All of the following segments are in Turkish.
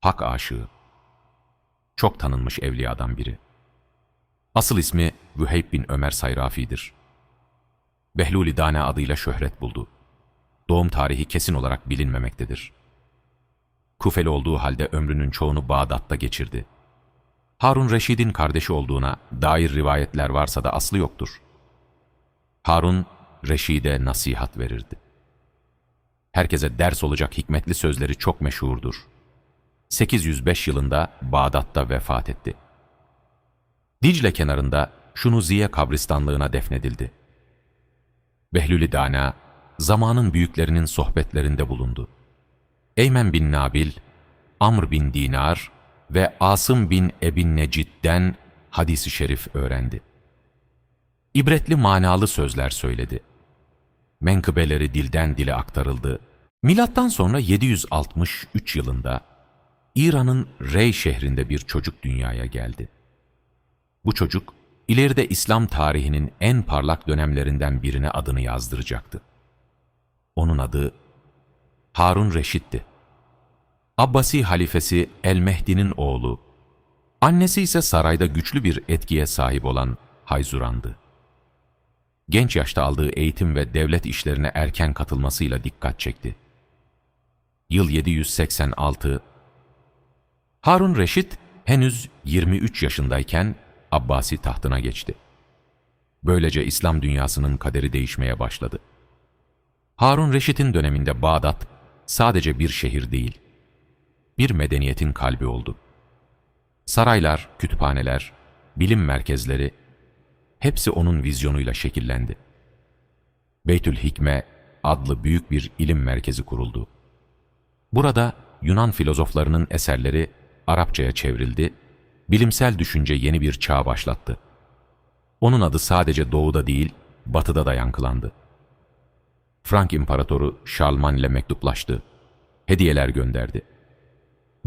hak aşığı, çok tanınmış evliyadan biri. Asıl ismi Vüheyb bin Ömer Sayrafi'dir. Behlul-i Dane adıyla şöhret buldu. Doğum tarihi kesin olarak bilinmemektedir. Kufeli olduğu halde ömrünün çoğunu Bağdat'ta geçirdi. Harun Reşid'in kardeşi olduğuna dair rivayetler varsa da aslı yoktur. Harun, Reşid'e nasihat verirdi. Herkese ders olacak hikmetli sözleri çok meşhurdur. 805 yılında Bağdat'ta vefat etti. Dicle kenarında Şunuziye kabristanlığına defnedildi. Behlül-i Dana, zamanın büyüklerinin sohbetlerinde bulundu. Eymen bin Nabil, Amr bin Dinar ve Asım bin Ebin Necid'den hadis-i şerif öğrendi. İbretli manalı sözler söyledi. Menkıbeleri dilden dile aktarıldı. Milattan sonra 763 yılında İran'ın Rey şehrinde bir çocuk dünyaya geldi. Bu çocuk, ileride İslam tarihinin en parlak dönemlerinden birine adını yazdıracaktı. Onun adı Harun Reşid'ti. Abbasi halifesi El-Mehdi'nin oğlu, annesi ise sarayda güçlü bir etkiye sahip olan Hayzuran'dı. Genç yaşta aldığı eğitim ve devlet işlerine erken katılmasıyla dikkat çekti. Yıl 786, Harun Reşid henüz 23 yaşındayken Abbasi tahtına geçti. Böylece İslam dünyasının kaderi değişmeye başladı. Harun Reşid'in döneminde Bağdat sadece bir şehir değil, bir medeniyetin kalbi oldu. Saraylar, kütüphaneler, bilim merkezleri, hepsi onun vizyonuyla şekillendi. Beytül Hikme adlı büyük bir ilim merkezi kuruldu. Burada Yunan filozoflarının eserleri Arapçaya çevrildi, bilimsel düşünce yeni bir çağ başlattı. Onun adı sadece doğuda değil, batıda da yankılandı. Frank İmparatoru Şarlman ile mektuplaştı, hediyeler gönderdi.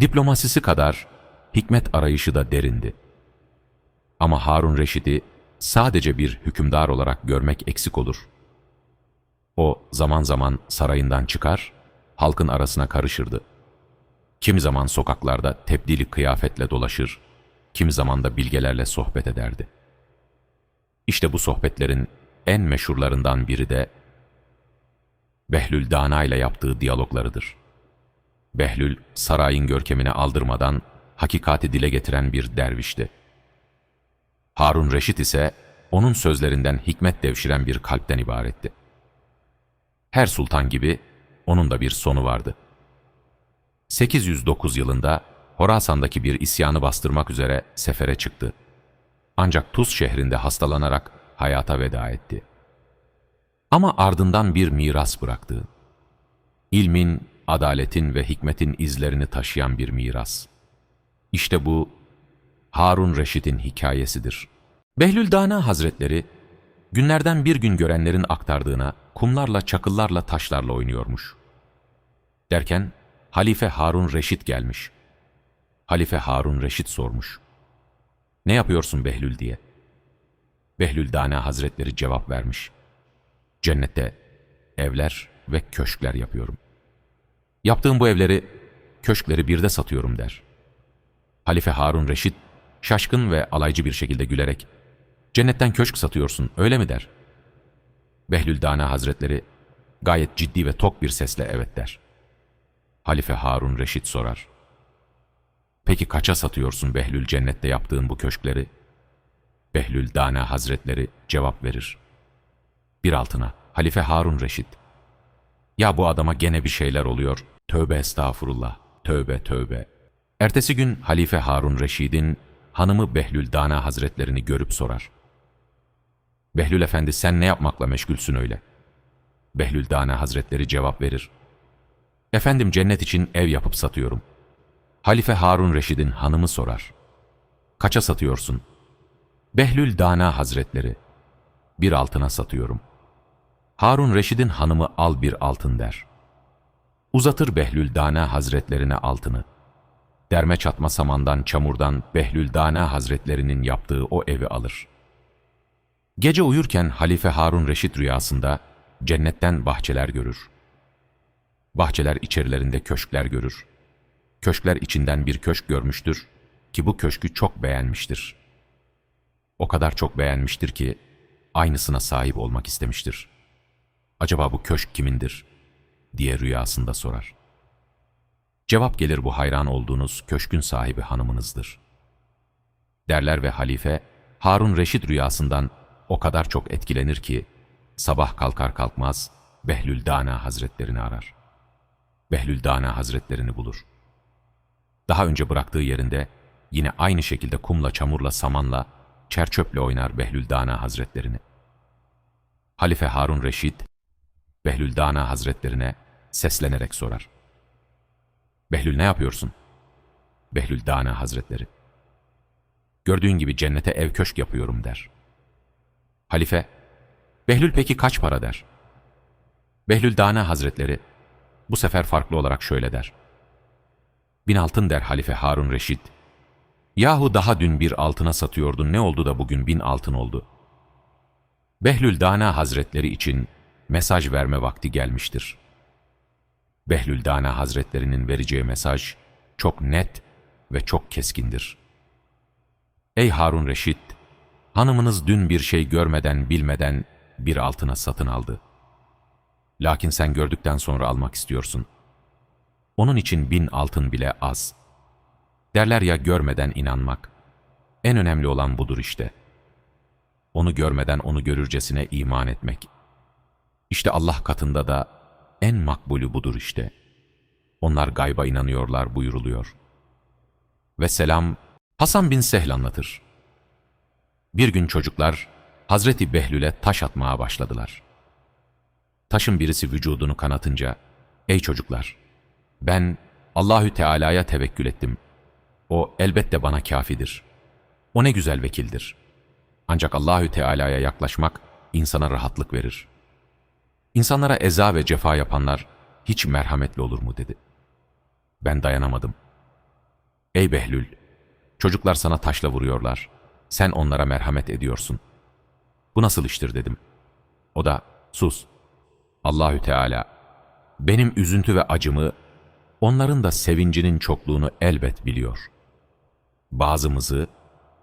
Diplomasisi kadar hikmet arayışı da derindi. Ama Harun Reşid'i sadece bir hükümdar olarak görmek eksik olur. O zaman zaman sarayından çıkar, halkın arasına karışırdı. Kimi zaman sokaklarda tebdili kıyafetle dolaşır, kimi zaman da bilgelerle sohbet ederdi. İşte bu sohbetlerin en meşhurlarından biri de Behlül Dana ile yaptığı diyaloglarıdır. Behlül, sarayın görkemini aldırmadan hakikati dile getiren bir dervişti. Harun Reşid ise onun sözlerinden hikmet devşiren bir kalpten ibaretti. Her sultan gibi onun da bir sonu vardı. 809 yılında Horasan'daki bir isyanı bastırmak üzere sefere çıktı. Ancak Tuz şehrinde hastalanarak hayata veda etti. Ama ardından bir miras bıraktı. İlmin, adaletin ve hikmetin izlerini taşıyan bir miras. İşte bu Harun Reşid'in hikayesidir. Behlül Dana Hazretleri, günlerden bir gün görenlerin aktardığına kumlarla, çakıllarla, taşlarla oynuyormuş. Derken Halife Harun Reşid gelmiş. Halife Harun Reşid sormuş. "Ne yapıyorsun Behlül?" diye. Behlül Dana Hazretleri cevap vermiş. "Cennette evler ve köşkler yapıyorum. Yaptığım bu evleri, köşkleri bir de satıyorum" der. Halife Harun Reşid şaşkın ve alaycı bir şekilde gülerek, "Cennetten köşk satıyorsun, öyle mi?" der. Behlül Dana Hazretleri gayet ciddi ve tok bir sesle evet der. Halife Harun Reşid sorar. "Peki kaça satıyorsun Behlül cennette yaptığın bu köşkleri?" Behlül Dana Hazretleri cevap verir. "Bir altına." Halife Harun Reşid, "Ya bu adama gene bir şeyler oluyor. Tövbe estağfurullah, tövbe tövbe." Ertesi gün Halife Harun Reşid'in hanımı Behlül Dana Hazretlerini görüp sorar. "Behlül Efendi, sen ne yapmakla meşgulsün öyle?" Behlül Dana Hazretleri cevap verir. "Efendim, cennet için ev yapıp satıyorum." Halife Harun Reşid'in hanımı sorar. "Kaça satıyorsun?" Behlül Dana Hazretleri, "Bir altına satıyorum." Harun Reşid'in hanımı "Al bir altın" der. Uzatır Behlül Dana Hazretlerine altını. Derme çatma samandan, çamurdan Behlül Dana Hazretlerinin yaptığı o evi alır. Gece uyurken Halife Harun Reşid rüyasında cennetten bahçeler görür. Bahçeler içerilerinde köşkler görür. köşkler içinden bir köşk görmüştür ki bu köşkü çok beğenmiştir. O kadar çok beğenmiştir ki aynısına sahip olmak istemiştir. Acaba bu köşk kimindir diye rüyasında sorar. Cevap gelir, bu hayran olduğunuz köşkün sahibi hanımınızdır derler ve halife Harun Reşid rüyasından o kadar çok etkilenir ki sabah kalkar kalkmaz Behlül Dana Hazretlerini arar. Behlül Dana Hazretlerini bulur. Daha önce bıraktığı yerinde yine aynı şekilde kumla, çamurla, samanla, çerçöple oynar Behlül Dana Hazretlerini. Halife Harun Reşid, Behlül Dana Hazretlerine seslenerek sorar. Behlül, ne yapıyorsun? Behlül Dana Hazretleri, gördüğün gibi cennete ev köşk yapıyorum der. Halife, Behlül peki kaç para der? Behlül Dana Hazretleri bu sefer farklı olarak şöyle der. 1000 altın der Halife Harun Reşid. Yahu daha dün bir altına satıyordun, ne oldu da bugün 1000 altın oldu? Behlül Dana Hazretleri için mesaj verme vakti gelmiştir. Behlül Dana Hazretlerinin vereceği mesaj çok net ve çok keskindir. Ey Harun Reşid, hanımınız dün bir şey görmeden bilmeden bir altına satın aldı. Lakin sen gördükten sonra almak istiyorsun. Onun için 1000 altın bile az. Derler ya, görmeden inanmak. En önemli olan budur işte. Onu görmeden onu görürcesine iman etmek. İşte Allah katında da en makbulü budur işte. Onlar gayba inanıyorlar buyuruluyor. Ve selam Hasan bin Sehl anlatır. Bir gün çocuklar Hazreti Behlül'e taş atmaya başladılar. Taşın birisi vücudunu kanatınca, ey çocuklar, ben Allahü Teala'ya tevekkül ettim. O elbette bana kafidir. O ne güzel vekildir. Ancak Allahü Teala'ya yaklaşmak insana rahatlık verir. İnsanlara eza ve cefa yapanlar hiç merhametli olur mu dedi. Ben dayanamadım. Ey Behlül, çocuklar sana taşla vuruyorlar. Sen onlara merhamet ediyorsun. Bu nasıl iştir dedim. O da, sus. Allahü Teala benim üzüntü ve acımı, onların da sevincinin çokluğunu elbet biliyor.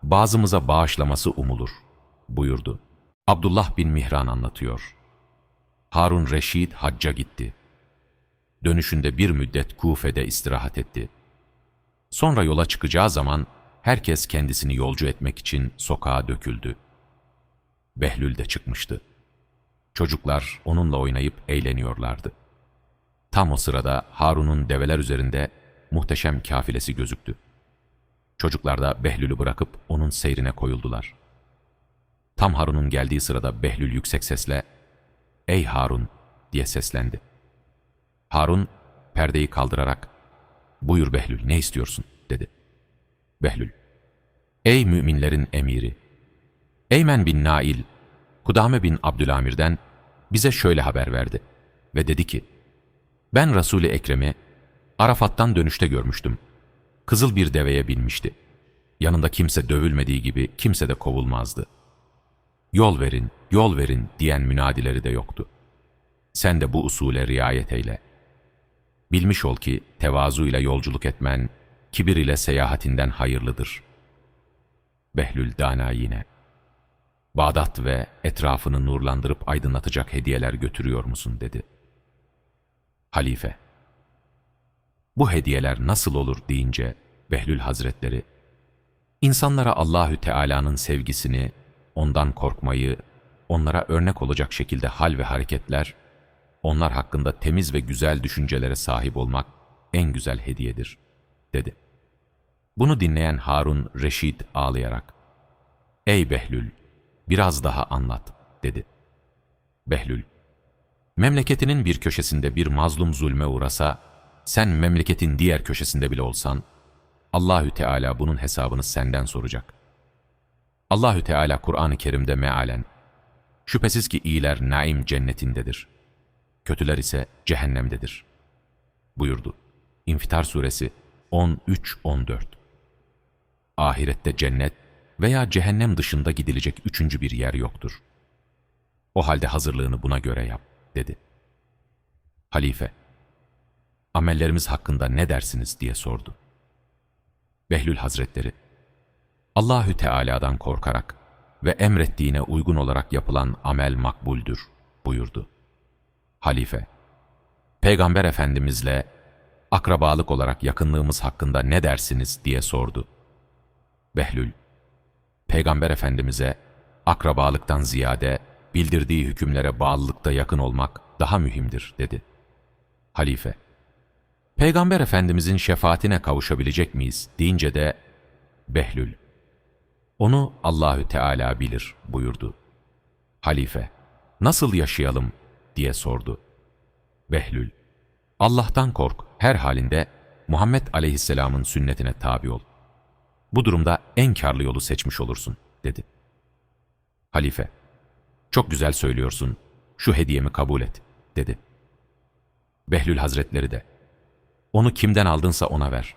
Bazımıza bağışlaması umulur buyurdu. Abdullah bin Mihran anlatıyor. Harun Reşid hacca gitti. Dönüşünde bir müddet Kufe'de istirahat etti. Sonra yola çıkacağı zaman herkes kendisini yolcu etmek için sokağa döküldü. Behlül de çıkmıştı. Çocuklar onunla oynayıp eğleniyorlardı. Tam o sırada Harun'un develer üzerinde muhteşem kafilesi gözüktü. Çocuklar da Behlül'ü bırakıp onun seyrine koyuldular. Tam Harun'un geldiği sırada Behlül yüksek sesle, ''Ey Harun!'' diye seslendi. Harun perdeyi kaldırarak, ''Buyur Behlül, ne istiyorsun?'' dedi. Behlül, ''Ey müminlerin emiri! Eymen bin Nail, Kudame bin Abdülamir'den bize şöyle haber verdi ve dedi ki, ben Resul-i Ekrem'i Arafat'tan dönüşte görmüştüm. Kızıl bir deveye binmişti. Yanında kimse dövülmediği gibi kimse de kovulmazdı. Yol verin, yol verin diyen münadileri de yoktu. Sen de bu usule riayet eyle. Bilmiş ol ki tevazuyla yolculuk etmen, kibir ile seyahatinden hayırlıdır. Behlül Dana yine, Bağdat ve etrafını nurlandırıp aydınlatacak hediyeler götürüyor musun dedi. Halife, bu hediyeler nasıl olur deyince Behlül Hazretleri, insanlara Allahü Teala'nın sevgisini, ondan korkmayı, onlara örnek olacak şekilde hal ve hareketler, onlar hakkında temiz ve güzel düşüncelere sahip olmak en güzel hediyedir, dedi. Bunu dinleyen Harun Reşid ağlayarak, ey Behlül, biraz daha anlat, dedi. Behlül, memleketinin bir köşesinde bir mazlum zulme uğrasa, sen memleketin diğer köşesinde bile olsan, Allahü Teala bunun hesabını senden soracak. Allahü Teala Kur'an-ı Kerim'de mealen, şüphesiz ki iyiler naim cennetindedir, kötüler ise cehennemdedir buyurdu. İnfitar Suresi 13-14. Ahirette cennet veya cehennem dışında gidilecek üçüncü bir yer yoktur. O halde hazırlığını buna göre yap, dedi. Halife, amellerimiz hakkında ne dersiniz diye sordu. Behlül Hazretleri, Allahü Teala'dan korkarak ve emrettiğine uygun olarak yapılan amel makbuldür buyurdu. Halife, Peygamber Efendimizle akrabalık olarak yakınlığımız hakkında ne dersiniz diye sordu. Behlül, Peygamber Efendimiz'e akrabalıktan ziyade bildirdiği hükümlere bağlılıkta yakın olmak daha mühimdir dedi. Halife, Peygamber Efendimizin şefaatine kavuşabilecek miyiz deyince de Behlül, onu Allahü Teala bilir buyurdu. Halife, nasıl yaşayalım diye sordu. Behlül, Allah'tan kork, her halinde Muhammed Aleyhisselam'ın sünnetine tabi ol. Bu durumda en karlı yolu seçmiş olursun dedi. Halife, çok güzel söylüyorsun, şu hediyemi kabul et dedi. Behlül Hazretleri de, onu kimden aldınsa ona ver.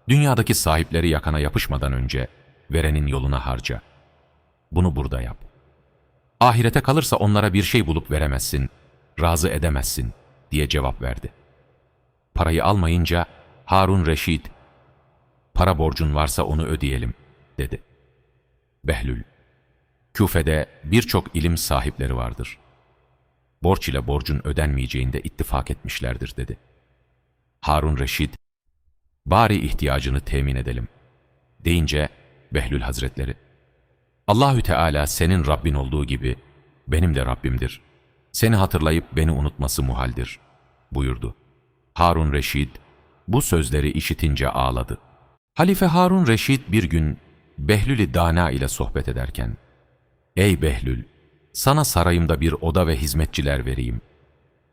Dünyadaki sahipleri yakana yapışmadan önce verenin yoluna harca. Bunu burada yap. Ahirete kalırsa onlara bir şey bulup veremezsin, razı edemezsin diye cevap verdi. Parayı almayınca Harun Reşid, para borcun varsa onu ödeyelim dedi. Behlül, Küfe'de birçok ilim sahipleri vardır. Borç ile borcun ödenmeyeceğinde ittifak etmişlerdir dedi. Harun Reşid, bari ihtiyacını temin edelim deyince Behlül Hazretleri, Allahü Teala senin Rabbin olduğu gibi benim de Rabbimdir. Seni hatırlayıp beni unutması muhaldir buyurdu. Harun Reşid bu sözleri işitince ağladı. Halife Harun Reşid bir gün Behlül-i Dana ile sohbet ederken, ''Ey Behlül, sana sarayımda bir oda ve hizmetçiler vereyim.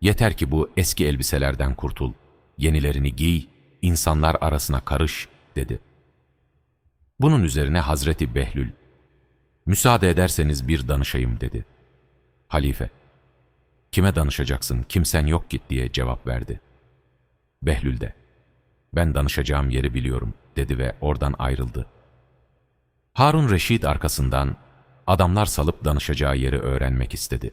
Yeter ki bu eski elbiselerden kurtul, yenilerini giy, insanlar arasına karış.'' dedi. Bunun üzerine Hazreti Behlül, ''Müsaade ederseniz bir danışayım.'' dedi. Halife, ''Kime danışacaksın, kimsen yok git.'' diye cevap verdi. Behlül de, ''Ben danışacağım yeri biliyorum.'' dedi ve oradan ayrıldı. Harun Reşid arkasından adamlar salıp danışacağı yeri öğrenmek istedi.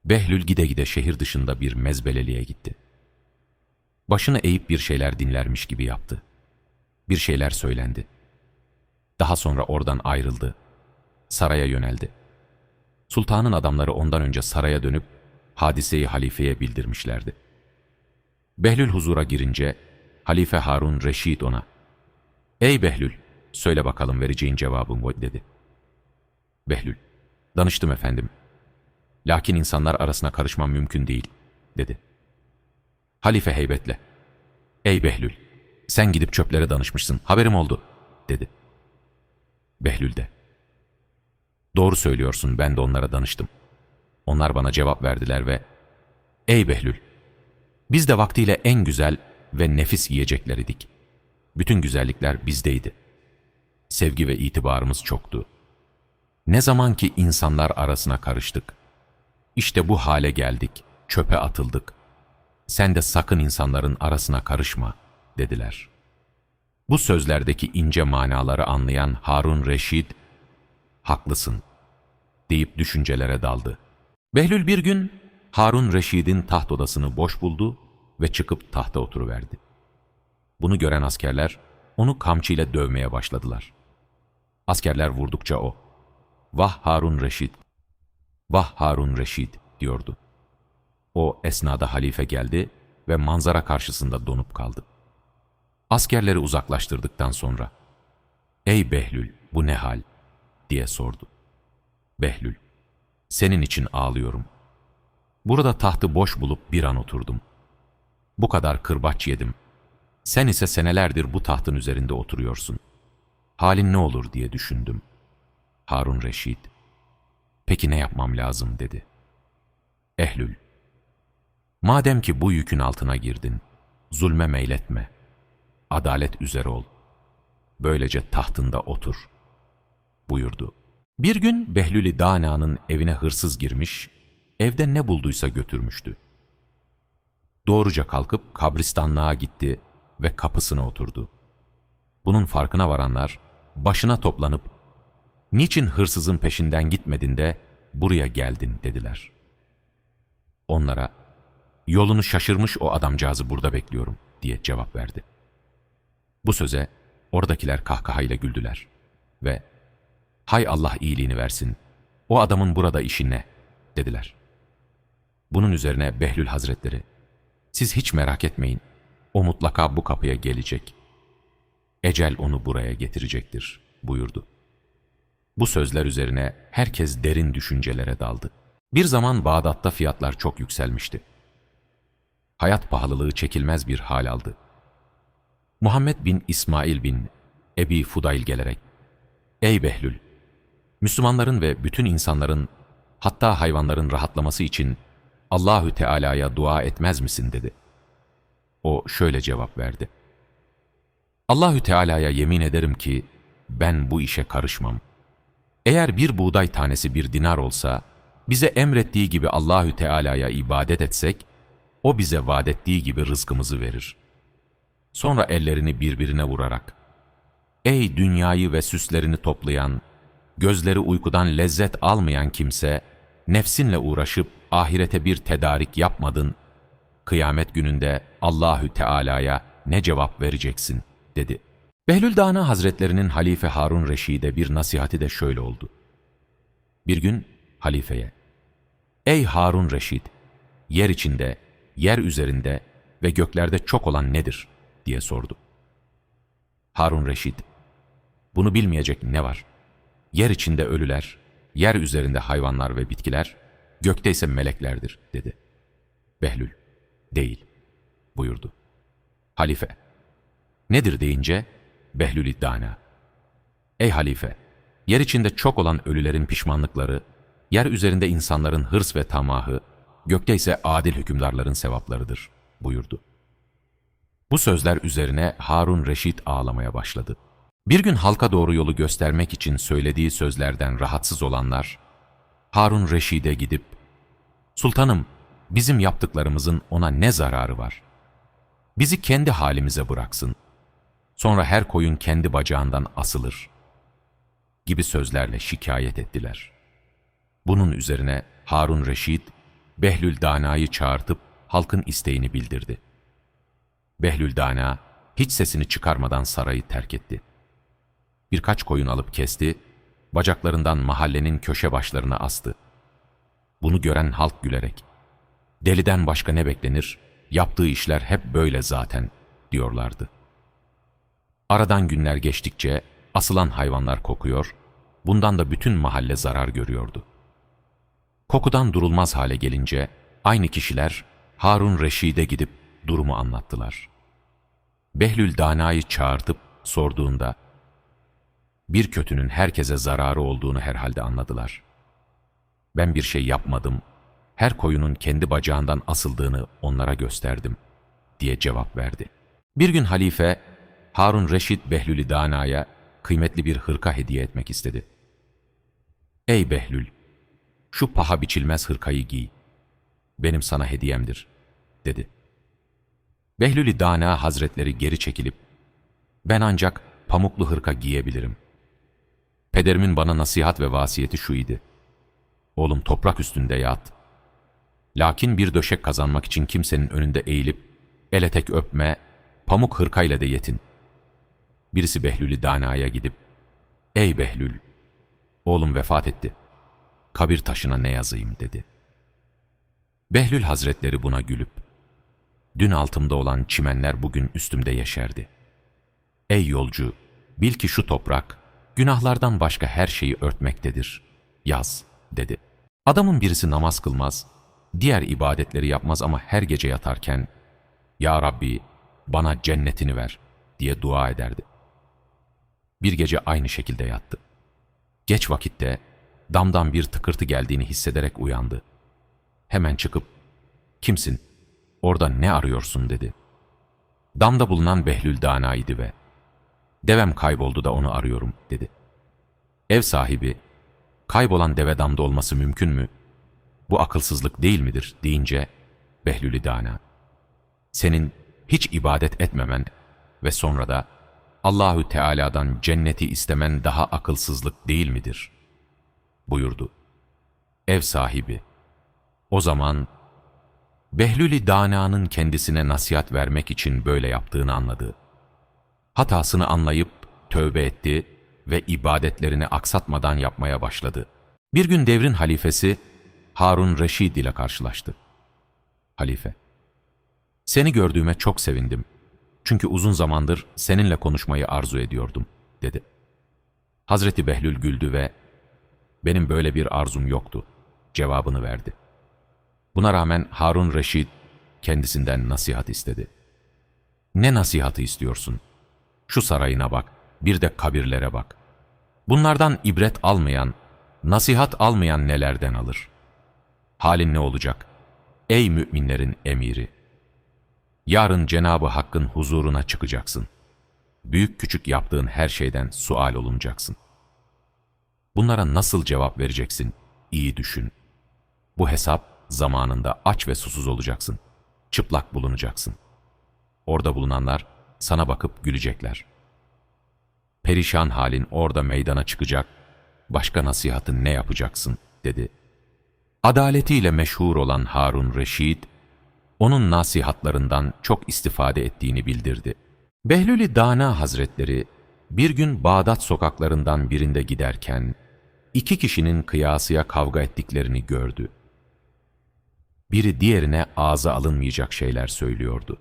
Behlül gide gide şehir dışında bir mezbeleliğe gitti. Başını eğip bir şeyler dinlermiş gibi yaptı. Bir şeyler söylendi. Daha sonra oradan ayrıldı. Saraya yöneldi. Sultanın adamları ondan önce saraya dönüp hadiseyi halifeye bildirmişlerdi. Behlül huzura girince Halife Harun Reşid ona, ''Ey Behlül, söyle bakalım vereceğin cevabım bu.'' dedi. Behlül, ''Danıştım efendim. Lakin insanlar arasına karışmam mümkün değil.'' dedi. Halife heybetle, ''Ey Behlül, sen gidip çöplere danışmışsın, haberim oldu.'' dedi. Behlül de, ''Doğru söylüyorsun, ben de onlara danıştım. Onlar bana cevap verdiler ve ''Ey Behlül, biz de vaktiyle en güzel ve nefis yiyecekler idik. Bütün güzellikler bizdeydi. Sevgi ve itibarımız çoktu. Ne zaman ki insanlar arasına karıştık, işte bu hale geldik, çöpe atıldık. Sen de sakın insanların arasına karışma.'' dediler. Bu sözlerdeki ince manaları anlayan Harun Reşid, ''Haklısın.'' deyip düşüncelere daldı. Behlül bir gün Harun Reşid'in taht odasını boş buldu ve çıkıp tahta oturuverdi. Bunu gören askerler onu kamçıyla dövmeye başladılar. Askerler vurdukça o, ''Vah Harun Reşid, vah Harun Reşid.'' diyordu. O esnada halife geldi ve manzara karşısında donup kaldı. Askerleri uzaklaştırdıktan sonra, ''Ey Behlül, bu ne hal?'' diye sordu. Behlül, ''Senin için ağlıyorum. Burada tahtı boş bulup bir an oturdum. Bu kadar kırbaç yedim. Sen ise senelerdir bu tahtın üzerinde oturuyorsun. Halin ne olur diye düşündüm.'' Harun Reşid, ''Peki ne yapmam lazım?'' dedi. Behlül, ''Madem ki bu yükün altına girdin, zulme meyletme. Adalet üzere ol. Böylece tahtında otur.'' buyurdu. Bir gün Behlül-i Dana'nın evine hırsız girmiş, evde ne bulduysa götürmüştü. Doğruca kalkıp kabristanlığa gitti ve kapısına oturdu. Bunun farkına varanlar başına toplanıp, ''Niçin hırsızın peşinden gitmedin de buraya geldin?'' dediler. Onlara, Yolunu şaşırmış o adamcağızı burada bekliyorum diye cevap verdi. Bu söze oradakiler kahkahayla güldüler ve hay Allah iyiliğini versin, o adamın burada işi ne dediler. Bunun üzerine Behlül Hazretleri, siz hiç merak etmeyin, o mutlaka bu kapıya gelecek. Ecel onu buraya getirecektir buyurdu. Bu sözler üzerine herkes derin düşüncelere daldı. Bir zaman Bağdat'ta fiyatlar çok yükselmişti. Hayat pahalılığı çekilmez bir hal aldı. Muhammed bin İsmail bin Ebi Fudayl gelerek, ''Ey Behlül, Müslümanların ve bütün insanların, hatta hayvanların rahatlaması için Allahü Teala'ya dua etmez misin?'' dedi. O şöyle cevap verdi. ''Allahü Teala'ya yemin ederim ki ben bu işe karışmam. Eğer bir buğday tanesi bir dinar olsa, bize emrettiği gibi Allahü Teala'ya ibadet etsek, o bize vaad ettiği gibi rızkımızı verir.'' Sonra ellerini birbirine vurarak, ''Ey dünyayı ve süslerini toplayan, gözleri uykudan lezzet almayan kimse, nefsinle uğraşıp ahirete bir tedarik yapmadın, kıyamet gününde Allahü Teala'ya ne cevap vereceksin?'' dedi. Behlül Dana Hazretlerinin Halife Harun Reşid'e bir nasihati de şöyle oldu. Bir gün halifeye, ''Ey Harun Reşid, yer içinde, yer üzerinde ve göklerde çok olan nedir?'' diye sordu. Harun Reşid, ''Bunu bilmeyecek ne var? Yer içinde ölüler, yer üzerinde hayvanlar ve bitkiler, gökte ise meleklerdir.'' dedi. Behlül, ''Değil.'' buyurdu. Halife, ''Nedir?'' deyince Behlül Dana, ''Ey halife, yer içinde çok olan ölülerin pişmanlıkları, yer üzerinde insanların hırs ve tamahı, gökte ise adil hükümdarların sevaplarıdır.'' buyurdu. Bu sözler üzerine Harun Reşid ağlamaya başladı. Bir gün halka doğru yolu göstermek için söylediği sözlerden rahatsız olanlar, Harun Reşid'e gidip, ''Sultanım, bizim yaptıklarımızın ona ne zararı var? Bizi kendi halimize bıraksın. Sonra her koyun kendi bacağından asılır.'' gibi sözlerle şikayet ettiler. Bunun üzerine Harun Reşid, Behlül Dana'yı çağırtıp halkın isteğini bildirdi. Behlül Dana hiç sesini çıkarmadan sarayı terk etti. Birkaç koyun alıp kesti, bacaklarından mahallenin köşe başlarına astı. Bunu gören halk gülerek, ''Deliden başka ne beklenir, yaptığı işler hep böyle zaten.'' diyorlardı. Aradan günler geçtikçe asılan hayvanlar kokuyor, bundan da bütün mahalle zarar görüyordu. Kokudan durulmaz hale gelince aynı kişiler Harun Reşid'e gidip durumu anlattılar. Behlül Dana'yı çağırtıp sorduğunda, bir kötünün herkese zararı olduğunu herhalde anladılar. Ben bir şey yapmadım, her koyunun kendi bacağından asıldığını onlara gösterdim diye cevap verdi. Bir gün halife, Harun Reşid Behlül Dana'ya kıymetli bir hırka hediye etmek istedi. ''Ey Behlül, şu paha biçilmez hırkayı giy, benim sana hediyemdir.'' dedi. Behlül Dana Hazretleri geri çekilip, ''Ben ancak pamuklu hırka giyebilirim. Pederimin bana nasihat ve vasiyeti şu idi: oğlum toprak üstünde yat. Lakin bir döşek kazanmak için kimsenin önünde eğilip, ele tek öpme, pamuk hırkayla de yetin.'' Birisi Behlül Dana'ya gidip, ''Ey Behlül, oğlum vefat etti. Kabir taşına ne yazayım?'' dedi. Behlül Hazretleri buna gülüp, ''Dün altımda olan çimenler bugün üstümde yeşerdi. Ey yolcu, bil ki şu toprak, günahlardan başka her şeyi örtmektedir. Yaz.'' dedi. Adamın birisi namaz kılmaz, diğer ibadetleri yapmaz ama her gece yatarken, ''Ya Rabbi, bana cennetini ver.'' diye dua ederdi. Bir gece aynı şekilde yattı. Geç vakitte damdan bir tıkırtı geldiğini hissederek uyandı. Hemen çıkıp, ''Kimsin? Orada ne arıyorsun?'' dedi. Damda bulunan Behlül Dana'ydı ve ''Devem kayboldu da onu arıyorum.'' dedi. Ev sahibi, ''Kaybolan deve damda olması mümkün mü? Bu akılsızlık değil midir?'' deyince Behlül Dana, ''Senin hiç ibadet etmemen ve sonra da Allahü Teala'dan cenneti istemen daha akılsızlık değil midir?'' buyurdu. Ev sahibi, ''O zaman Behlül-i Dana'nın kendisine nasihat vermek için böyle yaptığını anladı. Hatasını anlayıp tövbe etti ve ibadetlerini aksatmadan yapmaya başladı. Bir gün devrin halifesi Harun Reşid ile karşılaştı. Halife, "Seni gördüğüme çok sevindim. Çünkü uzun zamandır seninle konuşmayı arzu ediyordum," dedi. Hazreti Behlül güldü ve "Benim böyle bir arzum yoktu," cevabını verdi. Buna rağmen Harun Reşid kendisinden nasihat istedi. "Ne nasihatı istiyorsun? Şu sarayına bak, bir de kabirlere bak. Bunlardan ibret almayan, nasihat almayan nelerden alır? Halin ne olacak? Ey müminlerin emiri! Yarın Cenab-ı Hakk'ın huzuruna çıkacaksın. Büyük küçük yaptığın her şeyden sual olunacaksın. Bunlara nasıl cevap vereceksin? İyi düşün. Bu hesap zamanında aç ve susuz olacaksın. Çıplak bulunacaksın. Orada bulunanlar sana bakıp gülecekler. Perişan halin orada meydana çıkacak, başka nasihatın ne yapacaksın?" dedi. Adaletiyle meşhur olan Harun Reşid, onun nasihatlarından çok istifade ettiğini bildirdi. Behlül-i Dana Hazretleri bir gün Bağdat sokaklarından birinde giderken, iki kişinin kıyasıya kavga ettiklerini gördü. Biri diğerine ağza alınmayacak şeyler söylüyordu.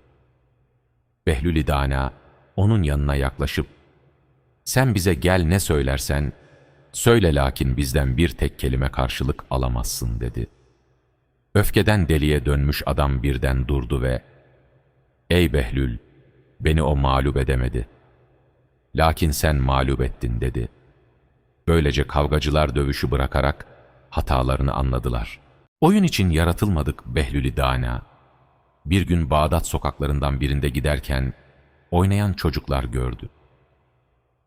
Behlül-i Dana onun yanına yaklaşıp, "Sen bize gel ne söylersen, söyle lakin bizden bir tek kelime karşılık alamazsın," dedi. Öfkeden deliye dönmüş adam birden durdu ve "Ey Behlül, beni o mağlup edemedi. Lakin sen mağlup ettin," dedi. Böylece kavgacılar dövüşü bırakarak hatalarını anladılar. Oyun için yaratılmadık Behlül-i Dana. Bir gün Bağdat sokaklarından birinde giderken oynayan çocuklar gördü.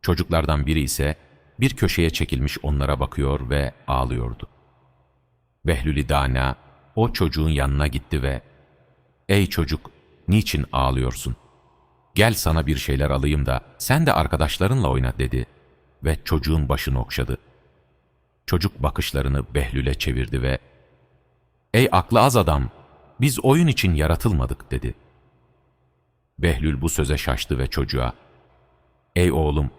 Çocuklardan biri ise bir köşeye çekilmiş onlara bakıyor ve ağlıyordu. Behlül-i Dana o çocuğun yanına gitti ve "Ey çocuk, niçin ağlıyorsun? Gel sana bir şeyler alayım da sen de arkadaşlarınla oyna," dedi ve çocuğun başını okşadı. Çocuk bakışlarını Behlül'e çevirdi ve "Ey aklı az adam, biz oyun için yaratılmadık," dedi. Behlül bu söze şaştı ve çocuğa "Ey oğlum,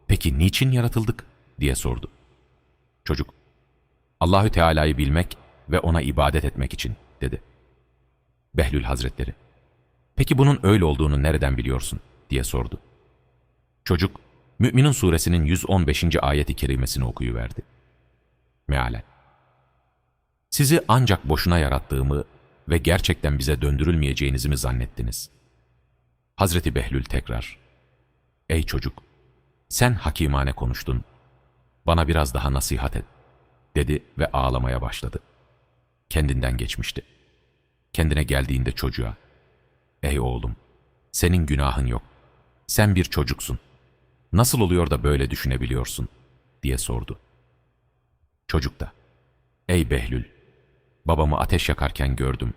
peki niçin yaratıldık?" diye sordu. Çocuk, "Allahü Teala'yı bilmek ve ona ibadet etmek için," dedi. Behlül Hazretleri, "Peki bunun öyle olduğunu nereden biliyorsun?" diye sordu. Çocuk, Mü'minun suresinin 115. ayet-i kerimesini okuyuverdi. Mealen: "Sizi ancak boşuna yarattığımı ve gerçekten bize döndürülmeyeceğinizi mi zannettiniz?" Hazreti Behlül tekrar, "Ey çocuk, sen hakimane konuştun, bana biraz daha nasihat et," dedi ve ağlamaya başladı. Kendinden geçmişti. Kendine geldiğinde çocuğa, "Ey oğlum, senin günahın yok. Sen bir çocuksun. Nasıl oluyor da böyle düşünebiliyorsun?" diye sordu. Çocuk da, "Ey Behlül, babamı ateş yakarken gördüm.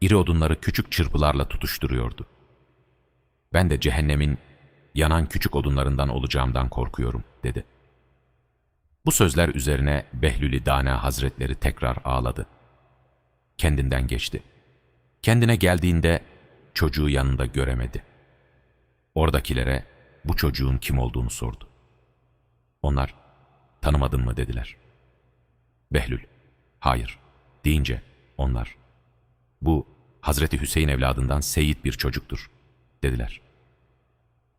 İri odunları küçük çırpılarla tutuşturuyordu. Ben de cehennemin yanan küçük odunlarından olacağımdan korkuyorum," dedi. Bu sözler üzerine Behlül-i Dana Hazretleri tekrar ağladı. Kendinden geçti. Kendine geldiğinde çocuğu yanında göremedi. Oradakilere bu çocuğun kim olduğunu sordu. Onlar, "Tanımadın mı?" dediler. Behlül, "Hayır," deyince onlar, "Bu Hazreti Hüseyin evladından seyit bir çocuktur," dediler.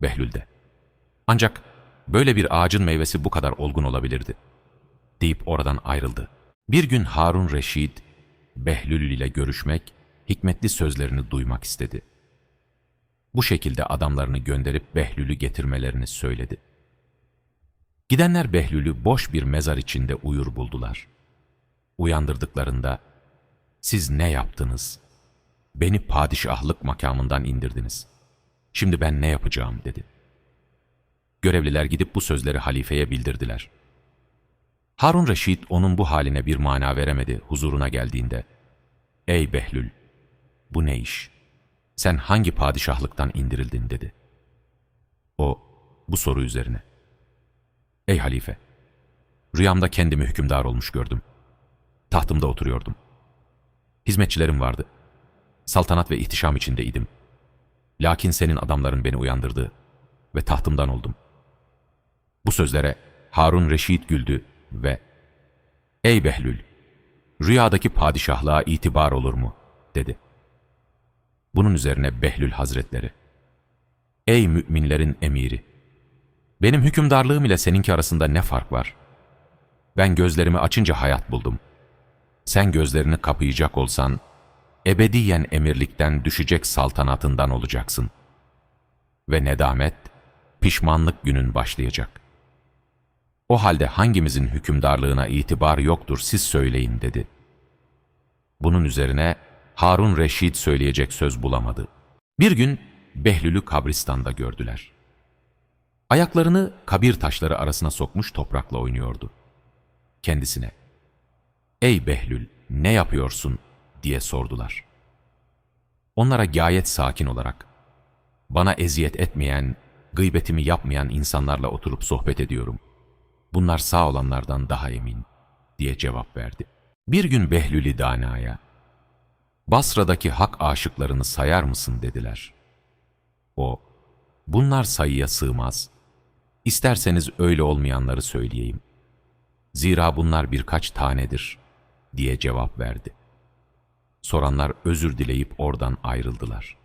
Behlül de, "Ancak böyle bir ağacın meyvesi bu kadar olgun olabilirdi," deyip oradan ayrıldı. Bir gün Harun Reşid, Behlül ile görüşmek, hikmetli sözlerini duymak istedi. Bu şekilde adamlarını gönderip Behlül'ü getirmelerini söyledi. Gidenler Behlül'ü boş bir mezar içinde uyur buldular. Uyandırdıklarında, "Siz ne yaptınız? Beni padişahlık makamından indirdiniz. Şimdi ben ne yapacağım?" dedi. Görevliler gidip bu sözleri halifeye bildirdiler. Harun Reşid onun bu haline bir mana veremedi huzuruna geldiğinde. "Ey Behlül, bu ne iş? Sen hangi padişahlıktan indirildin?" dedi. O, bu soru üzerine, "Ey halife, rüyamda kendimi hükümdar olmuş gördüm. Tahtımda oturuyordum. Hizmetçilerim vardı. Saltanat ve ihtişam içindeydim. Lakin senin adamların beni uyandırdı ve tahtımdan oldum. Bu sözlere Harun Reşit güldü ve ''Ey Behlül, rüyadaki padişahlığa itibar olur mu?'' dedi. Bunun üzerine Behlül Hazretleri, ''Ey müminlerin emiri, benim hükümdarlığım ile seninki arasında ne fark var? Ben gözlerimi açınca hayat buldum. Sen gözlerini kapayacak olsan, ebediyen emirlikten düşecek saltanatından olacaksın. Ve nedamet, pişmanlık günün başlayacak. O halde hangimizin hükümdarlığına itibar yoktur siz söyleyin dedi. Bunun üzerine Harun Reşit söyleyecek söz bulamadı. Bir gün Behlül'ü kabristanda gördüler. Ayaklarını kabir taşları arasına sokmuş toprakla oynuyordu. Kendisine, ''Ey Behlül, ne yapıyorsun?'' diye sordular. Onlara gayet sakin olarak, ''Bana eziyet etmeyen, gıybetimi yapmayan insanlarla oturup sohbet ediyorum. Bunlar sağ olanlardan daha emin.'' diye cevap verdi. Bir gün Behlül-i Dana'ya, ''Basra'daki hak aşıklarını sayar mısın?'' dediler. O, ''Bunlar sayıya sığmaz. İsterseniz öyle olmayanları söyleyeyim. Zira bunlar birkaç tanedir.'' diye cevap verdi. Soranlar özür dileyip oradan ayrıldılar.